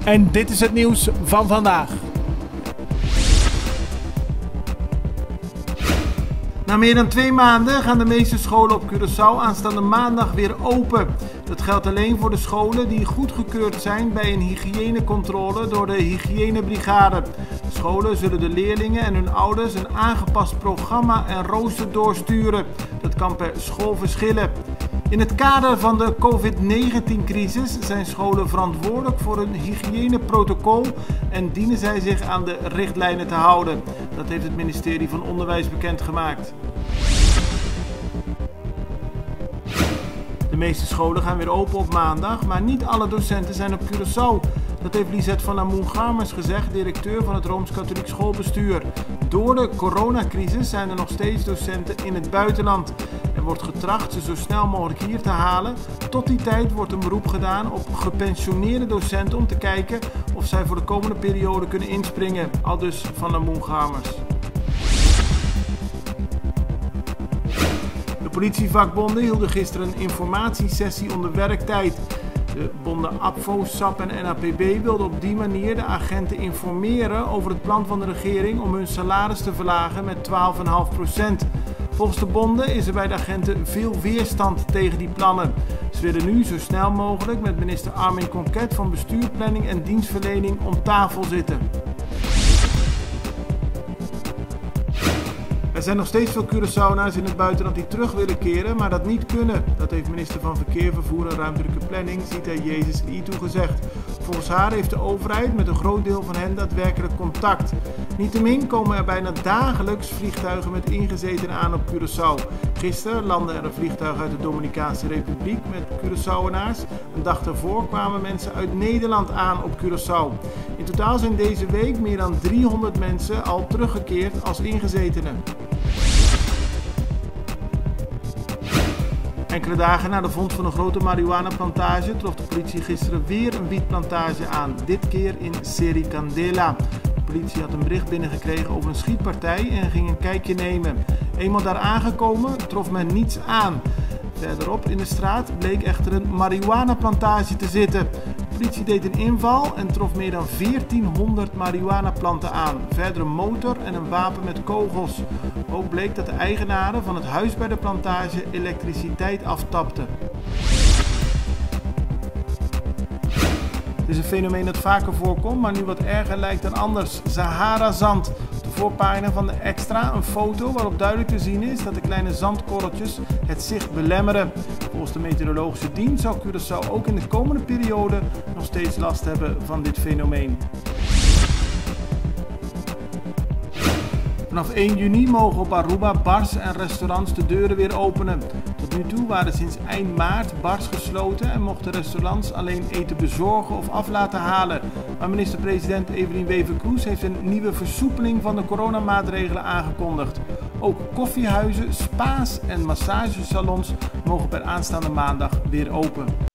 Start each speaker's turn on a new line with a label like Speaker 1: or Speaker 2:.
Speaker 1: En dit is het nieuws van vandaag. Na meer dan 2 maanden gaan de meeste scholen op Curaçao aanstaande maandag weer open. Dat geldt alleen voor de scholen die goedgekeurd zijn bij een hygiënecontrole door de hygiënebrigade. De scholen zullen de leerlingen en hun ouders een aangepast programma en rooster doorsturen. Dat kan per school verschillen. In het kader van de COVID-19-crisis zijn scholen verantwoordelijk voor hun hygiëneprotocol en dienen zij zich aan de richtlijnen te houden. Dat heeft het ministerie van Onderwijs bekendgemaakt. De meeste scholen gaan weer open op maandag, maar niet alle docenten zijn op Curaçao. Dat heeft Lisette van Amoen-Gamers gezegd, directeur van het Rooms-Katholiek Schoolbestuur. Door de coronacrisis zijn er nog steeds docenten in het buitenland. Er wordt getracht ze zo snel mogelijk hier te halen. Tot die tijd wordt een beroep gedaan op gepensioneerde docenten om te kijken of zij voor de komende periode kunnen inspringen. Aldus van Amoen-Gamers. De politievakbonden hielden gisteren een informatiesessie onder werktijd. De bonden APVO, SAP en NAPB wilden op die manier de agenten informeren over het plan van de regering om hun salaris te verlagen met 12,5%. Volgens de bonden is er bij de agenten veel weerstand tegen die plannen. Ze willen nu zo snel mogelijk met minister Armin Conquet van Bestuur, Planning en Dienstverlening om tafel zitten. Er zijn nog steeds veel Curaçaoënaars in het buitenland die terug willen keren, maar dat niet kunnen. Dat heeft minister van Verkeer, Vervoer en Ruimtelijke Planning, Zita Jezus Itu, gezegd. Volgens haar heeft de overheid met een groot deel van hen daadwerkelijk contact. Niettemin komen er bijna dagelijks vliegtuigen met ingezetenen aan op Curaçao. Gisteren landde er een vliegtuig uit de Dominicaanse Republiek met Curaçaoënaars. Een dag daarvoor kwamen mensen uit Nederland aan op Curaçao. In totaal zijn deze week meer dan 300 mensen al teruggekeerd als ingezetenen. Enkele dagen na de vondst van een grote marihuana-plantage trof de politie gisteren weer een wietplantage aan. Dit keer in Sericandela. De politie had een bericht binnengekregen over een schietpartij en ging een kijkje nemen. Eenmaal daar aangekomen trof men niets aan. Verderop in de straat bleek echter een marihuana-plantage te zitten. De politie deed een inval en trof meer dan 1400 marihuana-planten aan. Verder een motor en een wapen met kogels. Ook bleek dat de eigenaren van het huis bij de plantage elektriciteit aftapten. Het is een fenomeen dat vaker voorkomt, maar nu wat erger lijkt dan anders. Sahara-zand. Op de voorpagina van de Extra een foto waarop duidelijk te zien is dat de kleine zandkorreltjes het zicht belemmeren. Volgens de meteorologische dienst zal Curaçao ook in de komende periode nog steeds last hebben van dit fenomeen. Vanaf 1 juni mogen op Aruba bars en restaurants de deuren weer openen. Tot nu toe waren sinds eind maart bars gesloten en mochten restaurants alleen eten bezorgen of af laten halen. Maar minister-president Evelien Wever-Kroes heeft een nieuwe versoepeling van de coronamaatregelen aangekondigd. Ook koffiehuizen, spa's en massagesalons mogen per aanstaande maandag weer open.